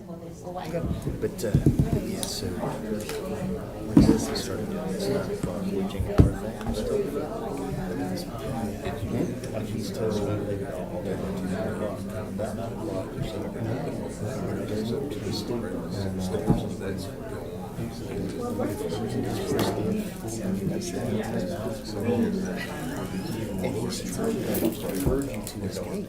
But, yeah, so when this started doing this reaching out for things, like he's telling me they got all day until 9 o'clock, about 9 o'clock or so. And then it goes up to the stairs, and that's and he's trying to urge you to escape.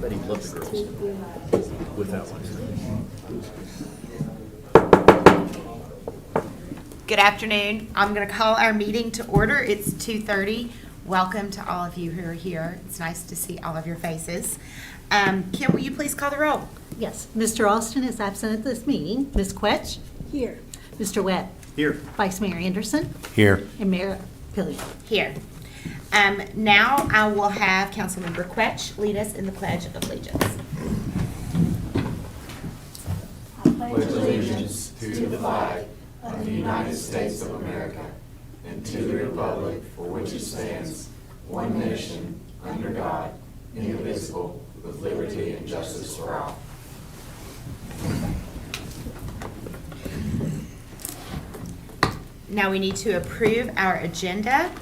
But he loved the girls without one. Good afternoon. I'm going to call our meeting to order. It's 2:30. Welcome to all of you who are here. It's nice to see all of your faces. Kim, will you please call the roll? Yes, Mr. Austin is absent at this meeting. Ms. Quetch? Here. Mr. Webb? Here. Vice Mayor Anderson? Here. And Mayor Pillion. Here. Now I will have Councilmember Quetch lead us in the Pledge of Allegiance. Pledge allegiance to the flag of the United States of America and to the republic for which it stands, one nation, under God, indivisible, with liberty and justice for all. Now we need to approve our agenda.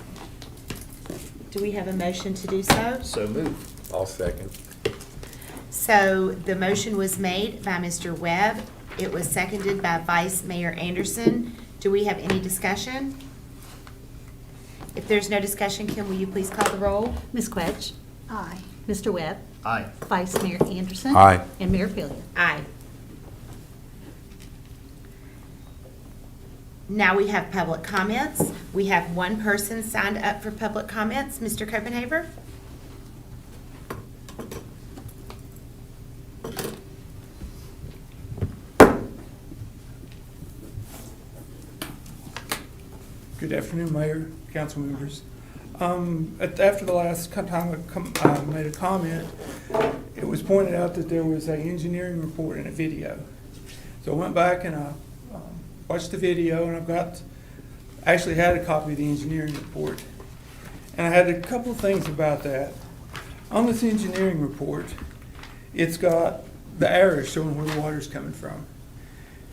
Do we have a motion to do so? So move. I'll second. So the motion was made by Mr. Webb. It was seconded by Vice Mayor Anderson. Do we have any discussion? If there's no discussion, Kim, will you please call the roll? Ms. Quetch? Aye. Mr. Webb? Aye. Vice Mayor Anderson? Aye. And Mayor Pillion. Aye. Now we have public comments. We have one person signed up for public comments. Mr. Copenhaver? Good afternoon, Mayor, council members. After the last time I made a comment, it was pointed out that there was an engineering report and a video. So I went back and I watched the video, and actually had a copy of the engineering report. And I had a couple of things about that. On this engineering report, it's got the arrows showing where the water's coming from.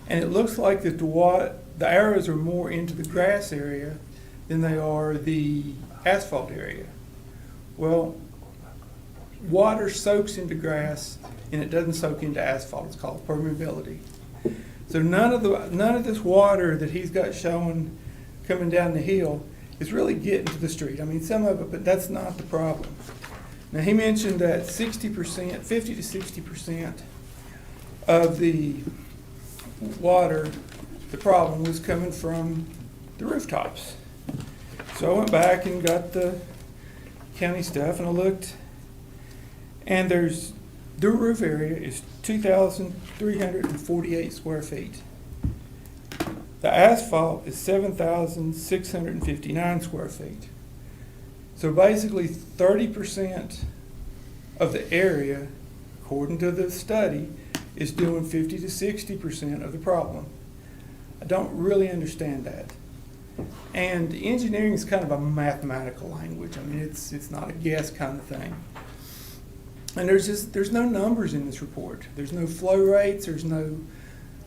And it looks like that the arrows are more into the grass area than they are the asphalt area. Well, water soaks into grass and it doesn't soak into asphalt. It's called permeability. So none of this water that he's got showing coming down the hill is really getting to the street. I mean, some of it, but that's not the problem. Now, he mentioned that 60%, 50 to 60% of the water, the problem was coming from the rooftops. So I went back and got the county stuff and I looked, and the roof area is 2,348 square feet. The asphalt is 7,659 square feet. So basically 30% of the area, according to the study, is doing 50 to 60% of the problem. I don't really understand that. And engineering is kind of a mathematical language. I mean, it's not a guess kind of thing. And there's no numbers in this report. There's no flow rates. There's no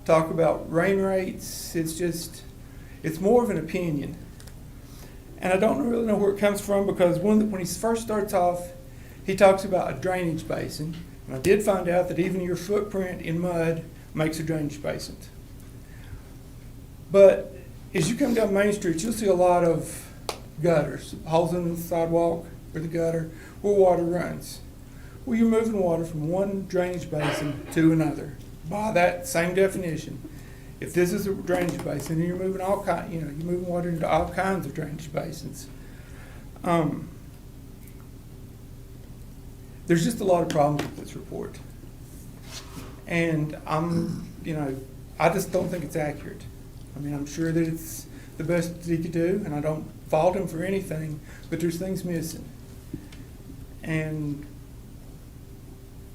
talk about rain rates. It's more of an opinion. And I don't really know where it comes from, because when he first starts off, he talks about a drainage basin. And I did find out that even your footprint in mud makes a drainage basin. But as you come down Main Street, you'll see a lot of gutters, holes in the sidewalk or the gutter where water runs. Well, you're moving water from one drainage basin to another by that same definition. If this is a drainage basin, then you're moving you're moving water into all kinds of drainage basins. There's just a lot of problems with this report. And I just don't think it's accurate. I mean, I'm sure that it's the best that he could do, and I don't fault him for anything, but there's things missing. And,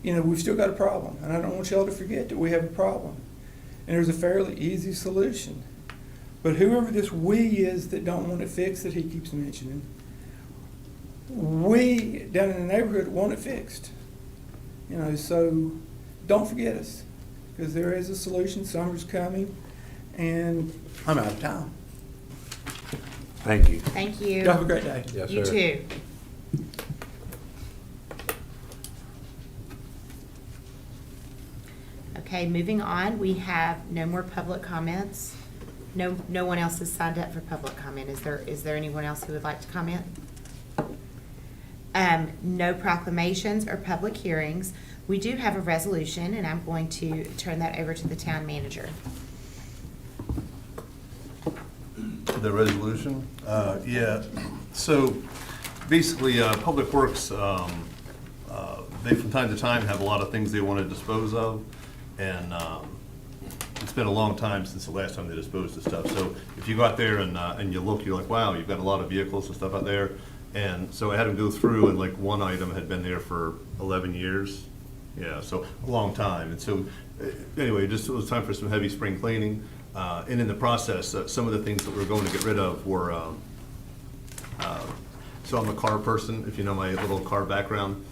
we've still got a problem, and I don't want y'all to forget that we have a problem. And there's a fairly easy solution. But whoever this we is that don't want it fixed that he keeps mentioning, we down in the neighborhood want it fixed. So don't forget us, because there is a solution. Summer's coming, and I'm out of town. Thank you. Thank you. Y'all have a great day. Yes, You sir. too. Okay, moving on, we have no more public comments. No one else has signed up for public comment. Is there anyone else who would like to comment? No proclamations or public hearings. We do have a resolution, and I'm going to turn that over to the town manager. The resolution? Yeah, so basically, Public Works, they from time to time have a lot of things they want to dispose of, and it's been a long time since the last time they disposed of stuff. So if you go out there and you look, you're like, wow, you've got a lot of vehicles and stuff out there. And so I had them go through, and like one item had been there for 11 years. Yeah, so a long time. And so anyway, just it was time for some heavy spring cleaning. And in the process, some of the things that we're going to get rid of were, so I'm a car person, if you know my little car background.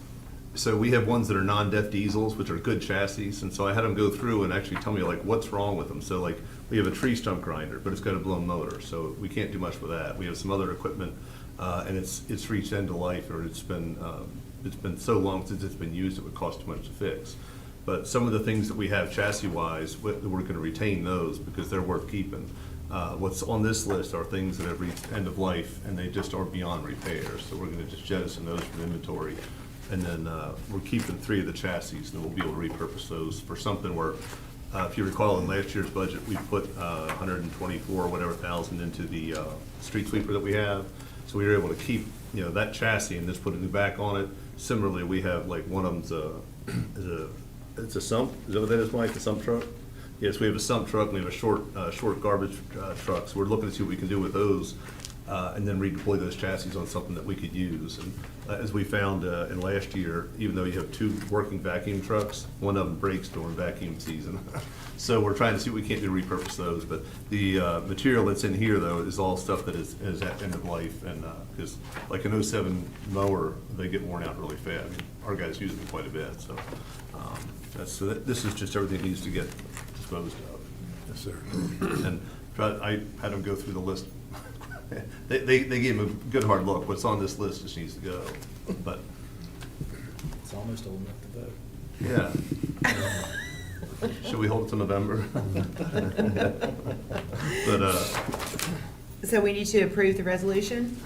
So we have ones that are non-def diesels, which are good chassis. And so I had them go through and actually tell me like what's wrong with them. So like we have a tree stump grinder, but it's got a blown motor. So we can't do much with that. We have some other equipment, and it's reached end of life, or it's been so long since it's been used it would cost too much to fix. But some of the things that we have chassis-wise, we're going to retain those because they're worth keeping. What's on this list are things that have reached end of life and they just are beyond repair. So we're going to just jettison those from inventory. And then we're keeping 3 of the chassis, and then we'll be able to repurpose those for something where, if you recall, in last year's budget, we put 124 or whatever thousand into the street sweeper that we have. So we were able to keep, that chassis and just put a new back on it. Similarly, we have like one of them's it's a sump. Is that what that is, Mike? A sump truck? Yes, we have a sump truck, and we have a short garbage truck. So we're looking to see what we can do with those, and then redeploy those chassis on something that we could use. And as we found in last year, even though you have 2 working vacuum trucks, one of them breaks during vacuum season. So we're trying to see what we can't do to repurpose those. But the material that's in here, though, is all stuff that is at end of life. And because like an 07 mower, they get worn out really fast. I mean, our guys use them quite a bit. So this is just everything that needs to get disposed of. Yes, sir. And I had them go through the list. They gave him a good hard look. What's on this list just needs to go. But It's almost old enough to vote. yeah. Should we hold it to November? But So we need to approve the resolution?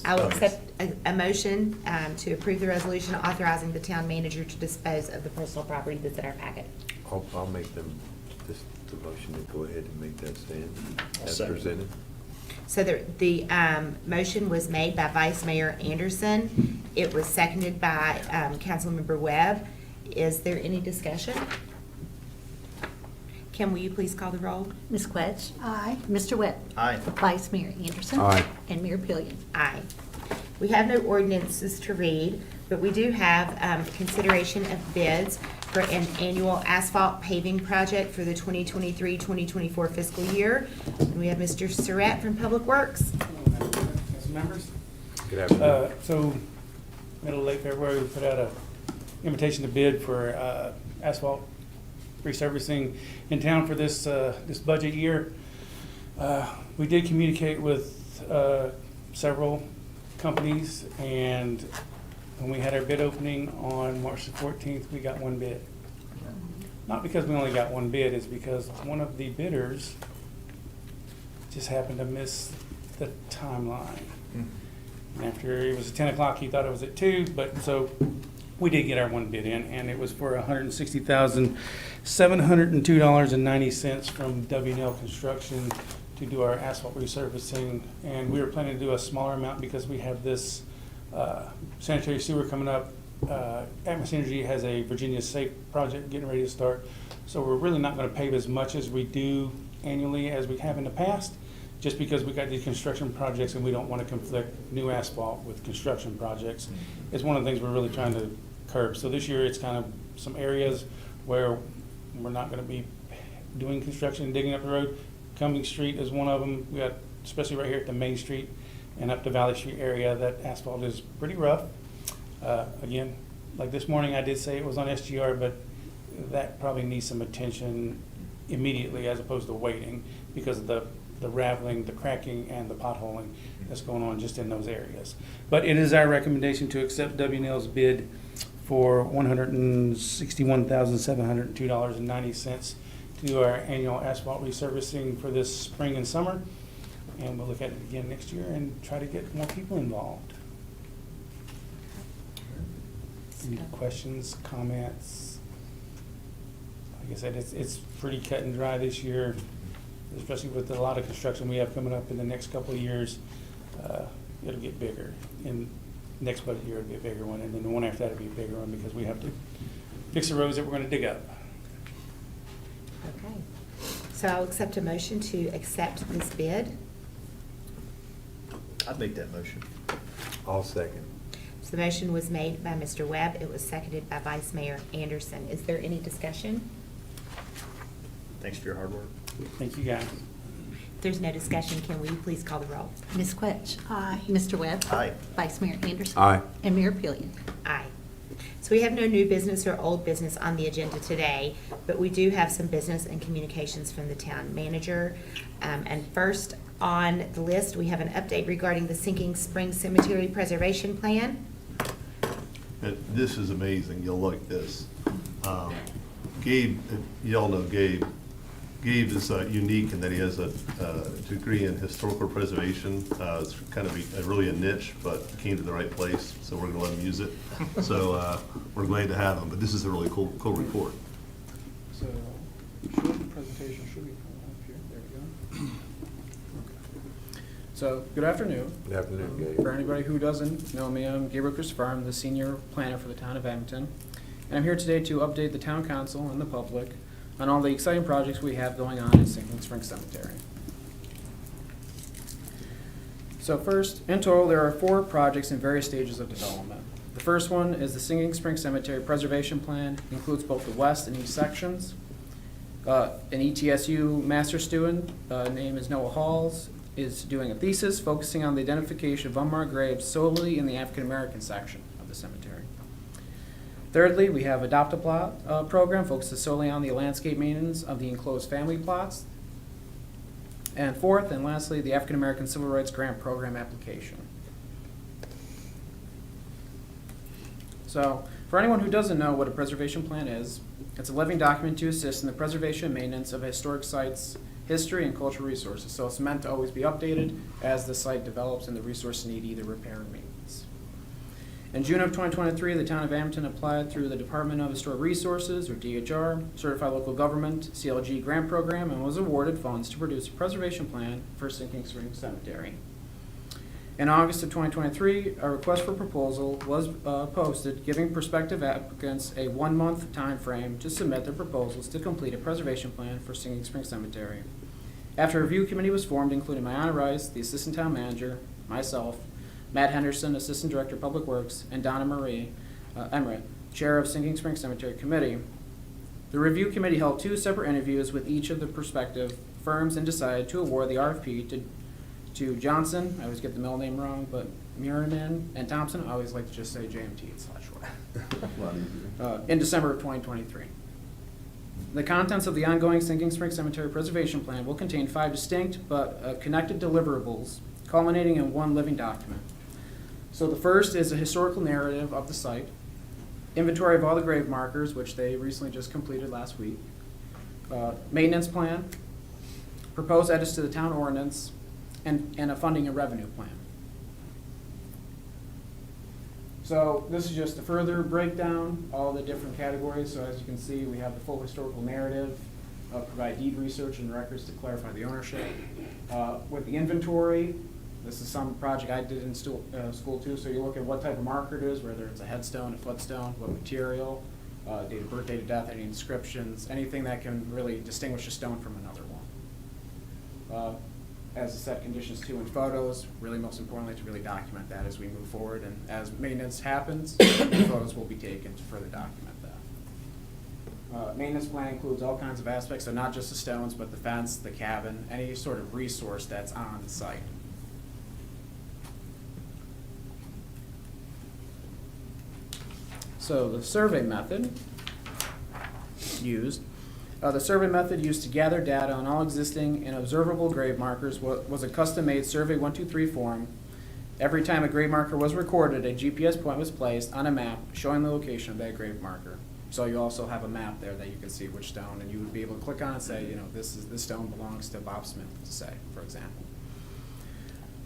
I will accept a motion to approve the resolution authorizing the town manager to dispose of the personal property that's in our packet. I'll make the motion to go ahead and make that stand as second. presented. So the motion was made by Vice Mayor Anderson. It was seconded by Councilmember Webb. Is there any discussion? Kim, will you please call the roll? Ms. Quetch? Aye. Mr. Webb? Aye. Vice Mayor Anderson? Aye. And Mayor Pillion? Aye. We have no ordinances to read, but we do have consideration of bids for an annual asphalt paving project for the 2023-2024 fiscal year. And we have Mr. Surratt from Public Works. Council members? Good afternoon. So, middle of late February, we put out a invitation to bid for asphalt resurfacing in town for this budget year. We did communicate with several companies, and when we had our bid opening on March the 14th, we got 1 bid. Not because we only got 1 bid, it's because one of the bidders just happened to miss the timeline. And after it was 10 o'clock, he thought it was at 2, but so we did get our one bid in, and it was for $160,702.90 from W&L Construction to do our asphalt resurfacing. And we were planning to do a smaller amount because we have this sanitary sewer coming up. Atmos Energy has a Virginia Safe project getting ready to start. So we're really not going to pave as much as we do annually as we have in the past, just because we got these construction projects and we don't want to conflict new asphalt with construction projects. It's one of the things we're really trying to curb. So this year, it's kind of some areas where we're not going to be doing construction, digging up the road. Cumming Street is one of them. We got, especially right here at the Main Street and up the Valley Street area, that asphalt is pretty rough. Again, like this morning, I did say it was on SGR, but that probably needs some attention immediately as opposed to waiting because of the raveling, the cracking, and the potholing that's going on just in those areas. But it is our recommendation to accept W&L's bid for $161,702.90 to do our annual asphalt resurfacing for this spring and summer. And we'll look at it again next year and try to get more people involved. Any questions, comments? Like I said, it's pretty cut and dry this year, especially with a lot of construction we have coming up in the next couple of years. It'll get bigger. In next budget year, it'll be a bigger one, and then the one after that will be a bigger one because we have to fix the roads that we're going to dig up. Okay. So I'll accept a motion to accept this bid. I'd make that motion. I'll second. So the motion was made by Mr. Webb. It was seconded by Vice Mayor Anderson. Is there any discussion? Thanks for your hard work. Thank you, guys. If there's no discussion, can we please call the roll? Ms. Quetch. Aye. Mr. Webb. Aye. Vice Mayor Anderson. Aye. And Mayor Pillion. Aye. So we have no new business or old business on the agenda today, but we do have some business and communications from the town manager. And first on the list, we have an update regarding the Sinking Spring Cemetery Preservation Plan. This is amazing. You'll like this. Gabe, y'all know Gabe. Gabe is unique in that he has a degree in historical preservation. It's kind of really a niche, but came to the right place, so we're going to let him use it. So we're glad to have him, but this is a really cool report. So, should the presentation should be coming up here. There we go. So, good afternoon. Good afternoon, Gabe. For anybody who doesn't know me, I'm Gabriel Christopher. I'm the senior planner for the town of Abington. And I'm here today to update the town council and the public on all the exciting projects we have going on in Sinking Spring Cemetery. So first, in total, there are 4 projects in various stages of development. The first one is the Sinking Spring Cemetery Preservation Plan. It includes both the west and east sections. An ETSU master student, name is Noah Halls, is doing a thesis focusing on the identification of unmarked graves solely in the African American section of the cemetery. Thirdly, we have Adopt a Plot program focuses solely on the landscape maintenance of the enclosed family plots. And fourth and lastly, the African American Civil Rights Grant Program application. So, for anyone who doesn't know what a preservation plan is, it's a living document to assist in the preservation and maintenance of historic sites, history, and cultural resources. So it's meant to always be updated as the site develops and the resources need either repair or maintenance. In June of 2023, the town of Abington applied through the Department of Historic Resources, or DHR, Certified Local Government, CLG grant program, and was awarded funds to produce a preservation plan for Sinking Spring Cemetery. In August of 2023, a request for proposal was posted, giving prospective applicants a 1-month time frame to submit their proposals to complete a preservation plan for Sinking Spring Cemetery. After a review committee was formed, including Mayana Rice, the assistant town manager, myself, Matt Henderson, Assistant Director of Public Works, and Donna Marie Emmerich, Chair of Sinking Spring Cemetery Committee. The review committee held 2 separate interviews with each of the prospective firms and decided to award the RFP to Johnson, I always get the middle name wrong, but Merriman and Thompson, I always like to just say JMT, it's a lot shorter, in December of 2023. The contents of the ongoing Sinking Spring Cemetery Preservation Plan will contain 5 distinct but connected deliverables culminating in 1 living document. So the first is a historical narrative of the site, inventory of all the grave markers, which they recently just completed last week, maintenance plan, proposed edits to the town ordinance, and a funding and revenue plan. So this is just a further breakdown, all the different categories. So as you can see, we have the full historical narrative, provide deed research and records to clarify the ownership. With the inventory, this is some project I did in school too. So you look at what type of marker it is, whether it's a headstone, a footstone, what material, date of birth, date of death, any inscriptions, anything that can really distinguish a stone from another one. As a set conditions too in photos, really most importantly to really document that as we move forward, and as maintenance happens, photos will be taken to further document that. Maintenance plan includes all kinds of aspects, so not just the stones, but the fence, the cabin, any sort of resource that's on the site. So the survey method used. The survey method used to gather data on all existing and observable grave markers was a custom-made Survey 123 form. Every time a grave marker was recorded, a GPS point was placed on a map showing the location of that grave marker. So you also have a map there that you can see which stone, and you would be able to click on and say, you know, this stone belongs to Bob Smith, to say, for example.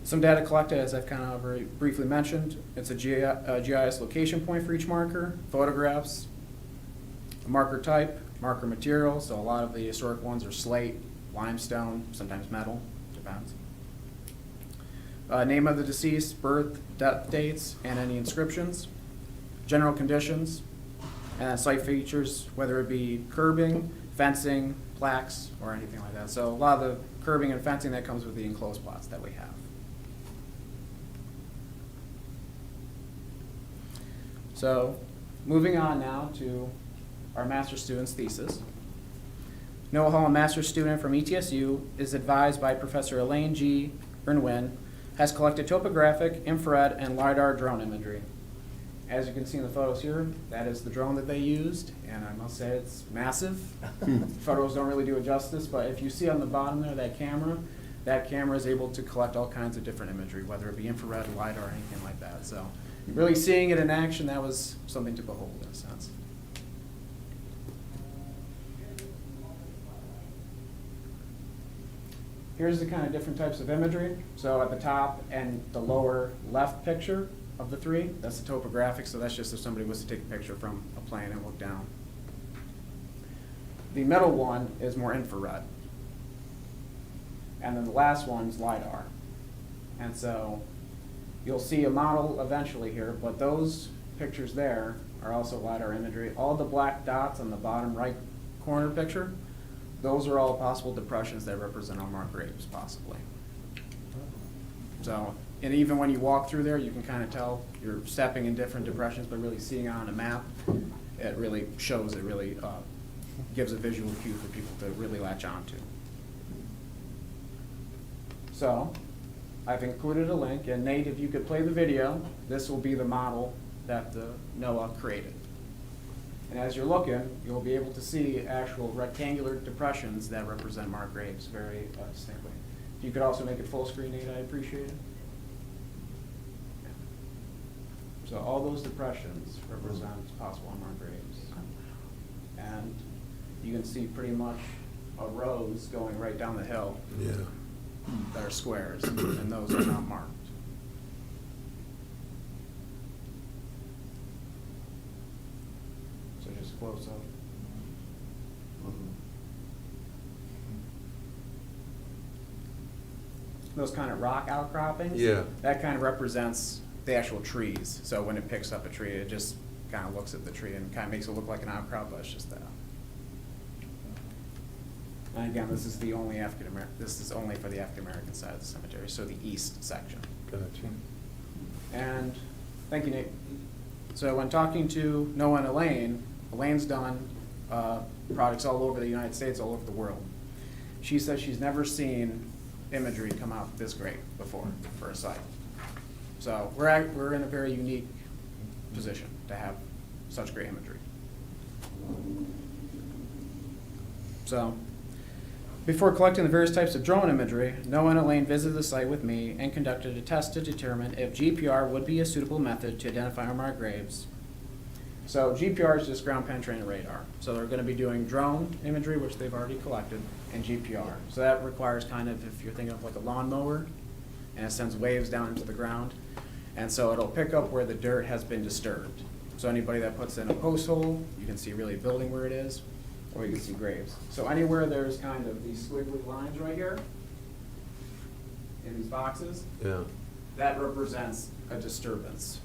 Some data collected, as I've kind of very briefly mentioned. It's a GIS location point for each marker, photographs, a marker type, marker material, so a lot of the historic ones are slate, limestone, sometimes metal, depends. Name of the deceased, birth, death dates, and any inscriptions. General conditions, and site features, whether it be curbing, fencing, plaques, or anything like that. So a lot of the curbing and fencing that comes with the enclosed plots that we have. So moving on now to our master's student's thesis. Noah Hall, a master's student from ETSU, is advised by Professor Elaine G. Irwin, has collected topographic, infrared, and LiDAR drone imagery. As you can see in the photos here, that is the drone that they used, and I must say it's massive. Photos don't really do it justice, but if you see on the bottom there that camera is able to collect all kinds of different imagery, whether it be infrared, LiDAR, or anything like that. So really seeing it in action, that was something to behold in a sense. Here's the kind of different types of imagery. So at the top and the lower left picture of the three, that's the topographic, so that's just if somebody was to take a picture from a plane and look down. The middle one is more infrared. And then the last one's LiDAR. And so you'll see a model eventually here, but those pictures there are also LiDAR imagery. All the black dots on the bottom right corner picture, those are all possible depressions that represent unmarked graves, possibly. So, and even when you walk through there, you can kind of tell you're stepping in different depressions, but really seeing it on a map, it really shows, it really gives a visual cue for people to really latch onto. So, I've included a link, and Nate, if you could play the video, this will be the model that Noah created. And as you're looking, you'll be able to see actual rectangular depressions that represent marked graves very distinctly. If you could also make it full screen, Nate, I'd appreciate it. So all those depressions represent possible unmarked graves. And you can see pretty much a rows going right down the hill that are squares, and those are not marked. So just close up. Those kind of rock outcroppings, that kind of represents the actual trees. So when it picks up a tree, it just kind of looks at the tree and kind of makes it look like an outcrop, but it's just that. And again, this is the only this is only for the African American side of the cemetery, so the east section. Gotcha. And thank you, Nate. So when talking to Noah and Elaine, Elaine's done projects all over the United States, all over the world. She says she's never seen imagery come out this great before for a site. So we're in a very unique position to have such great imagery. So before collecting the various types of drone imagery, Noah and Elaine visited the site with me and conducted a test to determine if GPR would be a suitable method to identify unmarked graves. So GPR is just ground penetrating radar. So they're going to be doing drone imagery, which they've already collected, and GPR. So that requires kind of, if you're thinking of like a lawnmower and it sends waves down into the ground. And so it'll pick up where the dirt has been disturbed. So anybody that puts in a post hole, you can see really building where it is, or you can see graves. So anywhere there's kind of these squiggly lines right here, in these boxes, Yeah. that represents a disturbance.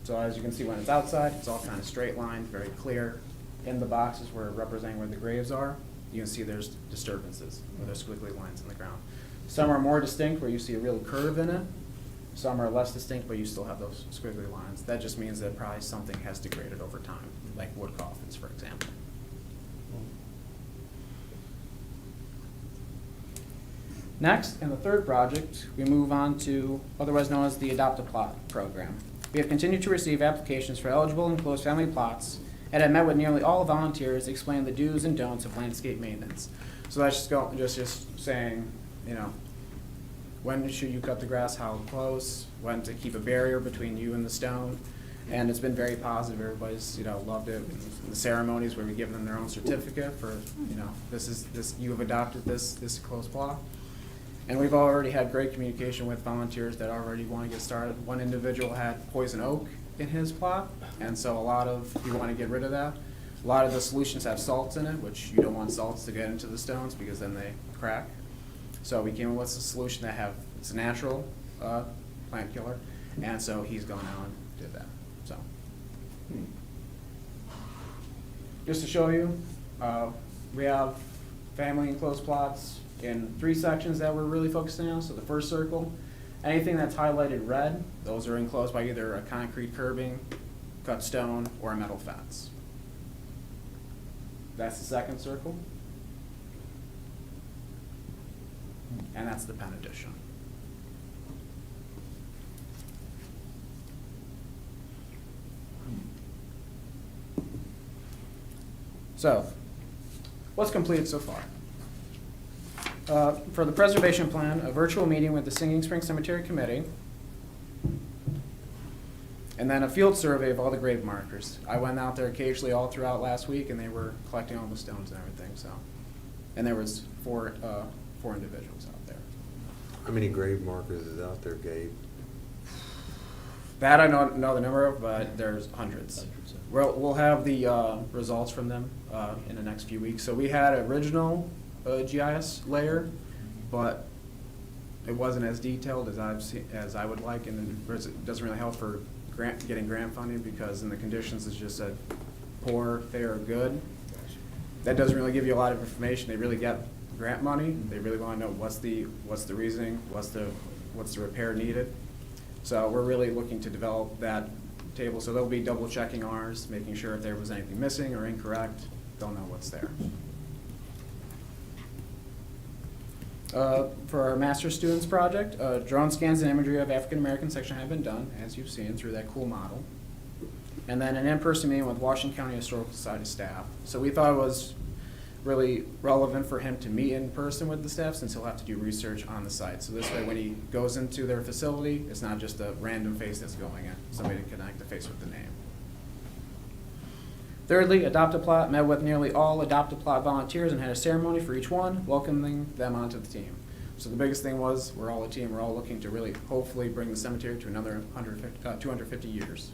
So as you can see, when it's outside, it's all kind of straight line, very clear. In the boxes where representing where the graves are, you can see there's disturbances, where there's squiggly lines in the ground. Some are more distinct, where you see a real curve in it. Some are less distinct, but you still have those squiggly lines. That just means that probably something has degraded over time, like wood coffins, for example. Next, in the third project, we move on to otherwise known as the Adopt a Plot program. We have continued to receive applications for eligible enclosed family plots and have met with nearly all volunteers to explain the do's and don'ts of landscape maintenance. So that's just saying, you know, when should you cut the grass, how close, when to keep a barrier between you and the stone. And it's been very positive. Everybody's, you know, loved it. The ceremonies where we give them their own certificate for, you know, you have adopted this close plot. And we've already had great communication with volunteers that already want to get started. One individual had poison oak in his plot, and so you want to get rid of that. A lot of the solutions have salts in it, which you don't want salts to get into the stones because then they crack. So we came up with a solution it's a natural plant killer, and so he's gone out and did that. So, just to show you, we have family enclosed plots in 3 sections that we're really focusing on. So the first circle, anything that's highlighted red, those are enclosed by either a concrete curbing, cut stone, or a metal fence. That's the second circle. And that's the Penn edition. So, what's completed so far? For the preservation plan, a virtual meeting with the Singing Spring Cemetery Committee, and then a field survey of all the grave markers. I went out there occasionally all throughout last week, and they were collecting all the stones and everything. So, and there was four individuals out there. How many grave markers is out there, Gabe? That I don't know the number of, but there's hundreds. We'll have the results from them in the next few weeks. So we had original GIS layer, but it wasn't as detailed as I would like, and it doesn't really help for getting grant funding because in the conditions it's just said poor, fair, good. That doesn't really give you a lot of information. They really get grant money. They really want to know what's the reasoning, what's the repair needed. So we're really looking to develop that table. So they'll be double checking ours, making sure if there was anything missing or incorrect, they'll know what's there. For our Master Students project, drone scans and imagery of African American section have been done, as you've seen, through that cool model. And then an in-person meeting with Washington County Historical Society staff. So we thought it was really relevant for him to meet in person with the staff since he'll have to do research on the site. So this way, when he goes into their facility, it's not just a random face that's going in. Somebody to connect the face with the name. Thirdly, Adopt a Plot met with nearly all Adopt a Plot volunteers and had a ceremony for each one, welcoming them onto the team. So the biggest thing was we're all a team. We're all looking to really hopefully bring the cemetery to another 250 years.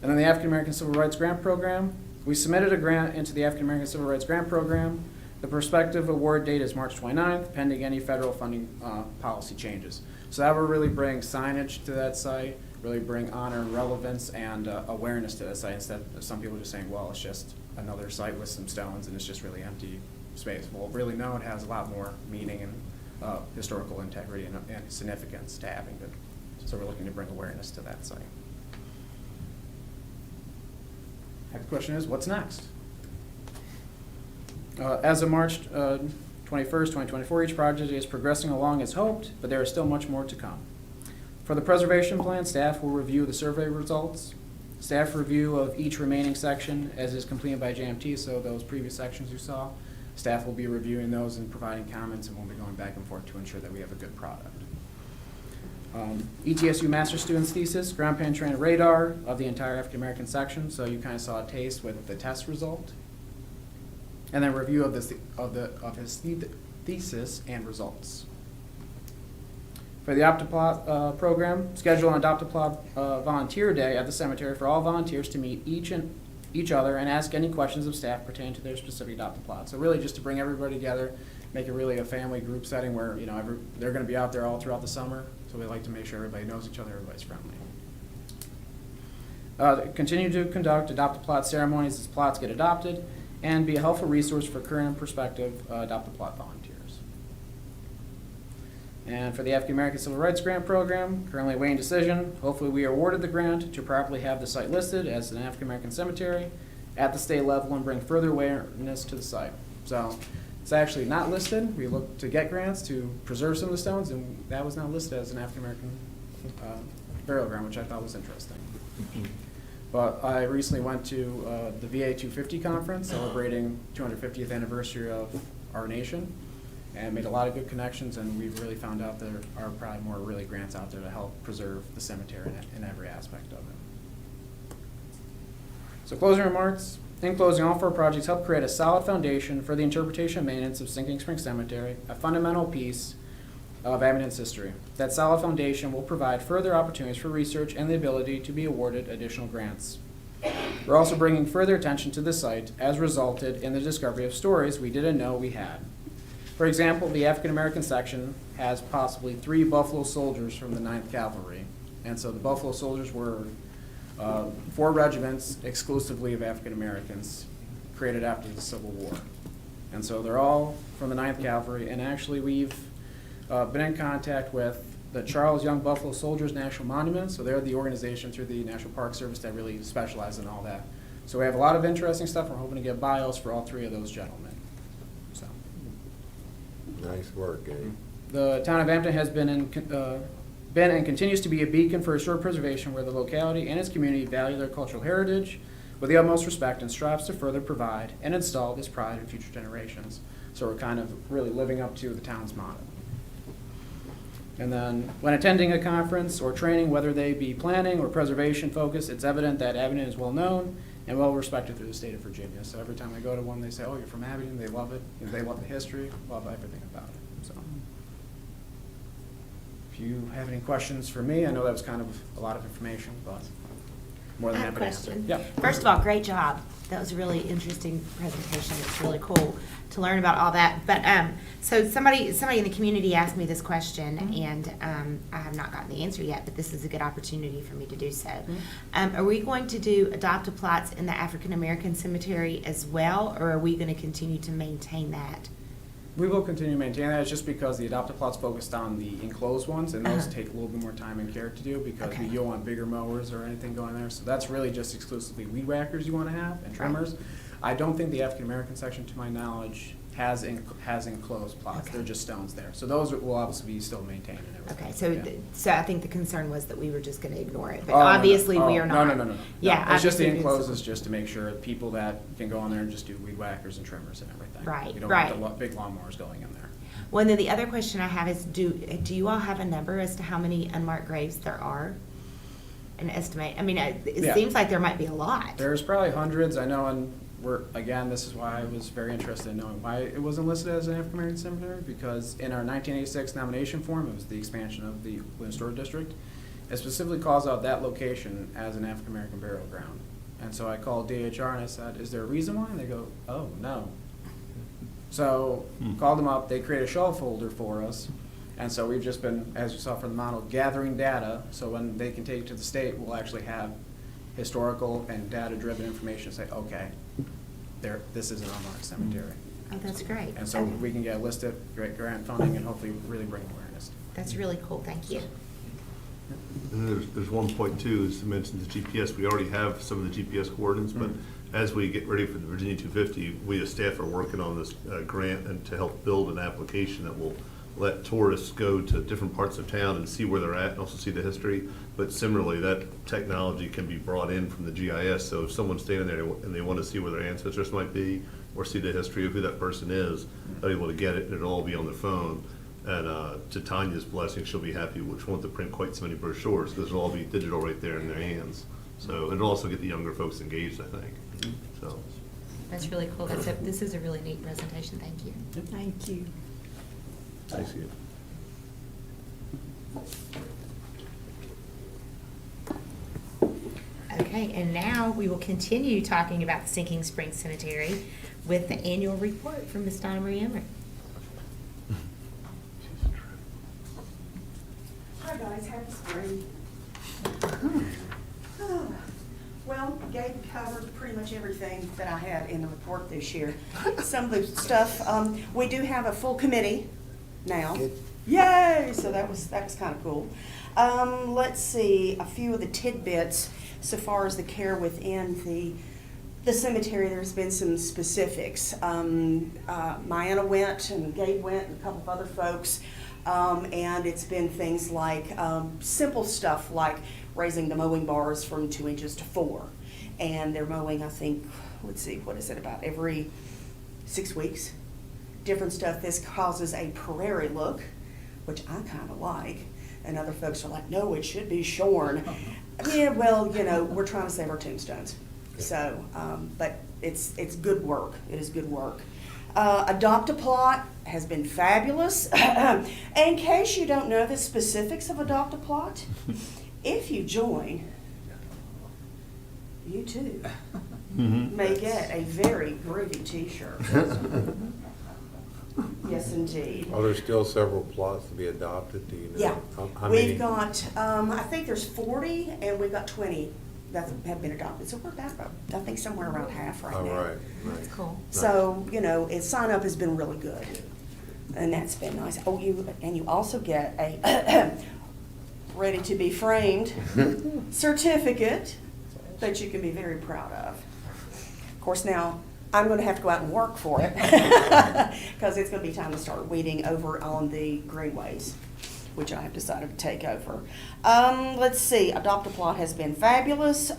And then the African American Civil Rights Grant Program. We submitted a grant into the African American Civil Rights Grant Program. The prospective award date is March 29th, pending any federal funding policy changes. So that will really bring signage to that site, really bring honor and relevance and awareness to that site instead of some people just saying, well, it's just another site with some stones and it's just really empty space. Well, really, no, it has a lot more meaning and historical integrity and significance to having it. So we're looking to bring awareness to that site. The question is, what's next? As of March 21st, 2024, each project is progressing along as hoped, but there is still much more to come. For the preservation plan, staff will review the survey results. Staff review of each remaining section as is completed by JMT, so those previous sections you saw, staff will be reviewing those and providing comments, and we'll be going back and forth to ensure that we have a good product. ETSU Master Students Thesis, ground penetrating radar of the entire African American section, so you kind of saw a taste with the test result. And then review of his thesis and results. For the Adopt-A-Plot program, schedule an Adopt-A-Plot volunteer day at the cemetery for all volunteers to meet each other and ask any questions of staff pertaining to their specific Adopt-A-Plot. So really just to bring everybody together, make it really a family group setting where, you know, they're gonna be out there all throughout the summer. So we like to make sure everybody knows each other, everybody's friendly. Continue to conduct Adopt-A-Plot ceremonies as plots get adopted, and be a helpful resource for current and prospective Adopt-A-Plot volunteers. And for the African American Civil Rights Grant Program, currently awaiting decision. Hopefully we are awarded the grant to properly have the site listed as an African American cemetery at the state level and bring further awareness to the site. So it's actually not listed. We looked to get grants to preserve some of the stones, and that was not listed as an African American burial ground, which I thought was interesting. But I recently went to the VA 250 conference celebrating 250th anniversary of our nation, and made a lot of good connections, and we've really found out there are probably more really grants out there to help preserve the cemetery in every aspect of it. So closing remarks. In closing, all four projects help create a solid foundation for the interpretation and maintenance of Sinking Spring Cemetery, a fundamental piece of Abington's history. That solid foundation will provide further opportunities for research and the ability to be awarded additional grants. We're also bringing further attention to the site, as resulted in the discovery of stories we didn't know we had. For example, the African American section has possibly 3 Buffalo Soldiers from the 9th Cavalry. And so the Buffalo Soldiers were 4 regiments exclusively of African Americans created after the Civil War. And so they're all from the 9th Cavalry, and actually we've been in contact with the Charles Young Buffalo Soldiers National Monument. So they're the organization through the National Park Service that really specializes in all that. So we have a lot of interesting stuff. We're hoping to get bios for all 3 of those gentlemen. So. Nice work, Gabe. The town of Abington has been and continues to be a beacon for historic preservation, where the locality and its community value their cultural heritage with the utmost respect and strives to further provide and install this pride in future generations. So we're kind of really living up to the town's motto. And then when attending a conference or training, whether they be planning or preservation focused, it's evident that Abington is well known and well respected through the state of Virginia. So every time I go to one, they say, oh, you're from Abington, they love it. They love the history, love everything about it. So if you have any questions for me, I know that was kind of a lot of information, but more than I have happy a to answer. question. Yeah. First of all, great job. That was a really interesting presentation. It's really cool to learn about all that. But so somebody in the community asked me this question, and I have not gotten the answer yet, but this is a good opportunity for me to do so. Are we going to do Adopt-A-Plots in the African American cemetery as well, or are we going to continue to maintain that? We will continue to maintain that. It's just because the Adopt-A-Plot's focused on the enclosed ones, and those Uh-huh. take a little bit more time and care to do because Okay. you don't want bigger mowers or anything going there. So that's really just exclusively weed whackers you want to have and trimmers. I don't think the African American section, to my knowledge, has enclosed plots. Okay. They're just stones there. So those will obviously be still maintained and everything. Okay, so Yeah. so I think the concern was that we were just going to ignore it, but Oh, no, no. obviously we Oh, are not. No. Yeah, It's just the obviously we- enclosed is just to make sure people that can go in there and just do weed whackers and trimmers and everything. Right, You don't right. want the big lawnmowers going in there. Well, and then the other question I have is, do you all have a number as to how many unmarked graves there are? An estimate? I mean, it Yeah. seems like there might be a lot. There's probably hundreds, I know, and again, this is why I was very interested in knowing why it wasn't listed as an African American cemetery, because in our 1986 nomination form, it was the expansion of the Williams Store District, it specifically calls out that location as an African American burial ground. And so I called DHR and I said, is there a reason why? And they go, oh, no. So, called them up, they created a shelf folder for us, and so we've just been, as you saw from the model, gathering data, so when they can take it to the state, we'll actually have historical and data-driven information, say, okay, this is an unmarked cemetery. Oh, that's great. And so Okay. we can get listed, get grant funding, and hopefully really bring awareness. That's really cool, thank you. And there's one point too, is to mention the GPS. We already have some of the GPS coordinates, but as we get ready for the Virginia 250, we as staff are working on this grant and to help build an application that will let tourists go to different parts of town and see where they're at and also see the history. But similarly, that technology can be brought in from the GIS. So if someone's standing there and they want to see where their ancestors might be or see the history of who that person is, they're able to get it and it'll all be on their phone. And to Tanya's blessing, she'll be happy, which won't have to print quite so many brochures, because it'll all be digital right there in their hands. So it'll also get the younger folks engaged, I think. So, That's really cool. This is a really neat presentation, thank you. Thank you. I see it. Okay, and now we will continue talking about the Sinking Spring Cemetery with the annual report from Ms. Donna Marie Emmerich. Hi guys, happy spring. Well, Gabe covered pretty much everything that I had in the report this year. Some of the stuff, we do have a full committee now. Good. Yay! So that was kind of cool. Let's see, a few of the tidbits so far as the care within the cemetery. There's been some specifics. Mayanna went and Gabe went and a couple of other folks. And it's been things like simple stuff like raising the mowing bars from 2 inches to 4. And they're mowing, I think, let's see, what is it, about every 6 weeks? Different stuff. This causes a prairie look, which I kind of like. And other folks are like, no, it should be shorn. Yeah, well, you know, we're trying to save our tombstones. So, but it's good work. It is good work. Adopt-A-Plot has been fabulous. In case you don't know the specifics of Adopt-A-Plot, if you join, you too may get a very groovy t-shirt. Yes, indeed. Are there still several plots to be adopted, do you know? Yeah, How many? we've got, I think there's 40 and we've got 20 that have been adopted. So we're about, I think somewhere around half right Oh, now. right, right. Cool. So, you know, sign up has been really good, and that's been nice. Oh, you also get a ready to be framed certificate that you can be very proud of. Of course, now I'm going to have to go out and work for it because it's going to be time to start weeding over on the greenways, which I have decided to take over. Let's see, Adopt-A-Plot has been fabulous.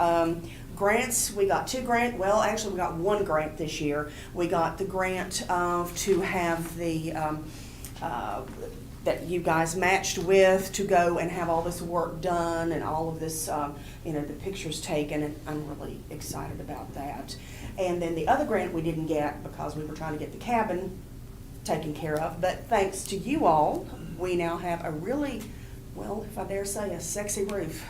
Grants, we got 2 grants. Well, actually, we got 1 grant this year. We got the grant to have the, that you guys matched with to go and have all this work done and all of this, you know, the pictures taken, and I'm really excited about that. And then the other grant we didn't get because we were trying to get the cabin taken care of, but thanks to you all, we now have a really, well, if I dare say, a sexy roof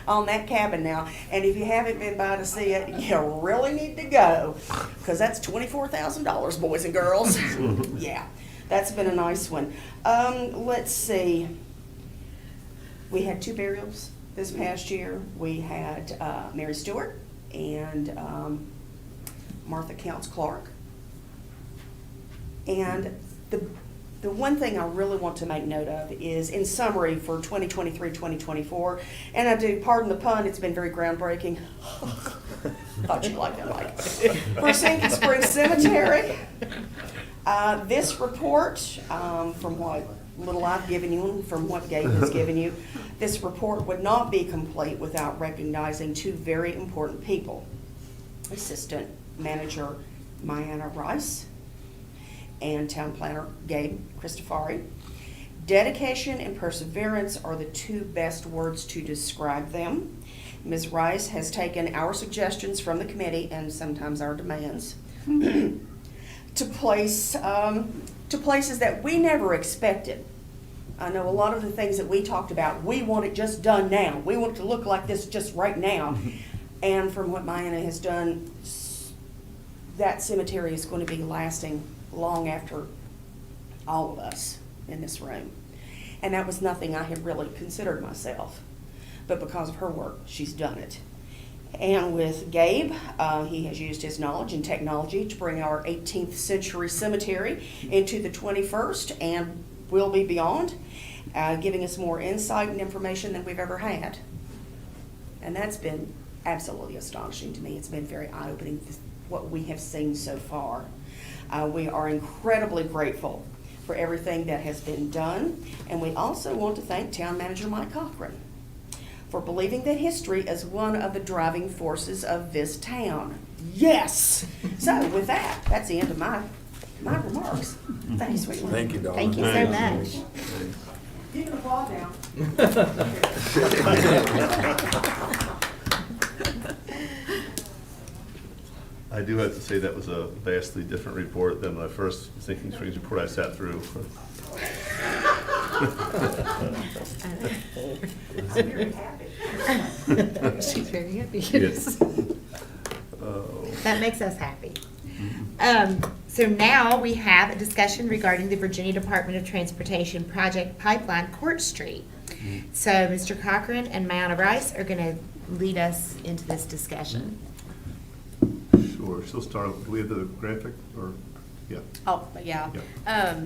on that cabin now. And if you haven't been by to see it, you really need to go, because that's $24,000, boys and girls. Yeah, that's been a nice one. Let's see. We had 2 burials this past year. We had Mary Stewart and Martha Counts Clark. And the one thing I really want to make note of is, in summary for 2023-2024, and I do, pardon the pun, it's been very groundbreaking. Thought you'd like that, Mike. For Sinking Spring Cemetery, this report, from what little I've given you and from what Gabe has given you, this report would not be complete without recognizing 2 very important people. Assistant Manager Mayanna Rice and Town Planner Gabe Christofari. Dedication and perseverance are the 2 best words to describe them. Ms. Rice has taken our suggestions from the committee and sometimes our demands to places that we never expected. I know a lot of the things that we talked about, we want it just done now. We want it to look like this just right now. And from what Mayanna has done, that cemetery is going to be lasting long after all of us in this room. And that was nothing I had really considered myself. But because of her work, she's done it. And with Gabe, he has used his knowledge and technology to bring our 18th century cemetery into the 21st and will be beyond, giving us more insight and information than we've ever had. And that's been absolutely astonishing to me. It's been very eye-opening, what we have seen so far. We are incredibly grateful for everything that has been done, and we also want to thank Town Manager Mike Cochran for believing that history is one of the driving forces of this town. Yes! So with that, that's the end of my remarks. Thanks, sweetie. Thank you, Donna. Thank you so much. You can applaud now. I do have to say that was a vastly different report than my first Sinking Springs report I sat through. I'm very happy. She's very happy. Yes. That makes us happy. So now we have a discussion regarding the Virginia Department of Transportation Project Pipeline Court Street. So Mr. Cochran and Mayana Rice are going to lead us into this discussion. Sure, she'll start, do we have the graphic, or, yeah? Oh, yeah. Yeah.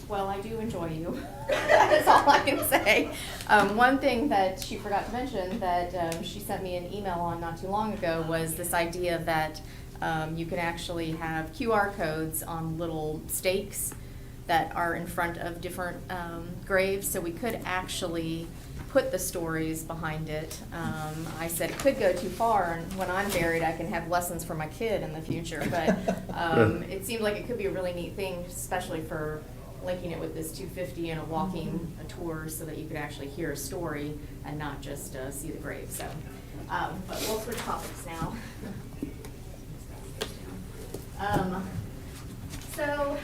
Well, I do enjoy you. That's all I can say. One thing that she forgot to mention that she sent me an email on not too long ago was this idea that you can actually have QR codes on little stakes that are in front of different graves, so we could actually put the stories behind it. I said it could go too far, and when I'm buried, I can have lessons for my kid in the future, but it seemed like it could be a really neat thing, especially for linking it with this 250 and a walking a tour so that you could actually hear a story and not just see the grave. So, but we'll switch topics now. So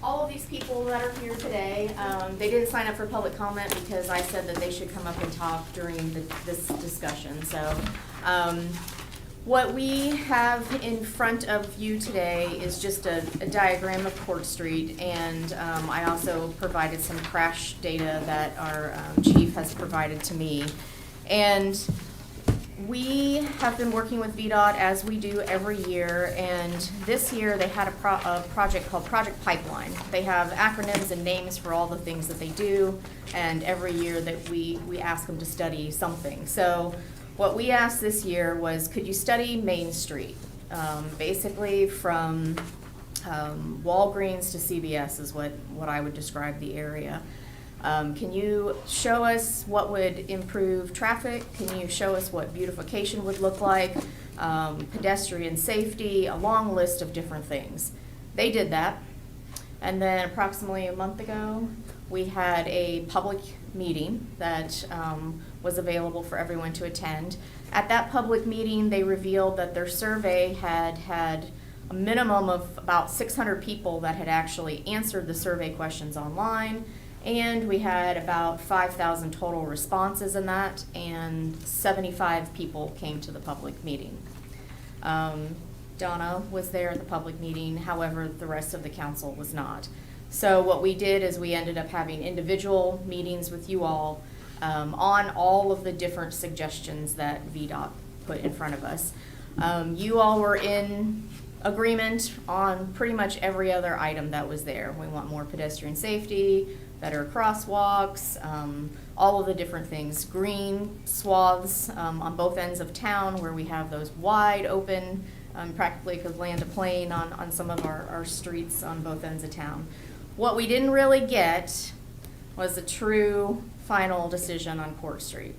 all of these people that are here today, they didn't sign up for public comment because I said that they should come up and talk during this discussion. So what we have in front of you today is just a diagram of Court Street, and I also provided some crash data that our chief has provided to me. And we have been working with VDOT as we do every year, and this year they had a project called Project Pipeline. They have acronyms and names for all the things that they do, and every year that we ask them to study something. So what we asked this year was, could you study Main Street? Basically from Walgreens to CVS is what I would describe the area. Can you show us what would improve traffic? Can you show us what beautification would look like? Pedestrian safety, a long list of different things. They did that. And then approximately a month ago, we had a public meeting that was available for everyone to attend. At that public meeting, they revealed that their survey had a minimum of about 600 people that had actually answered the survey questions online. And we had about 5,000 total responses in that, and 75 people came to the public meeting. Donna was there at the public meeting, however, the rest of the council was not. So what we did is we ended up having individual meetings with you all on all of the different suggestions that VDOT put in front of us. You all were in agreement on pretty much every other item that was there. We want more pedestrian safety, better crosswalks, all of the different things. Green swaths on both ends of town where we have those wide open, practically could land a plane on some of our streets on both ends of town. What we didn't really get was a true final decision on Court Street.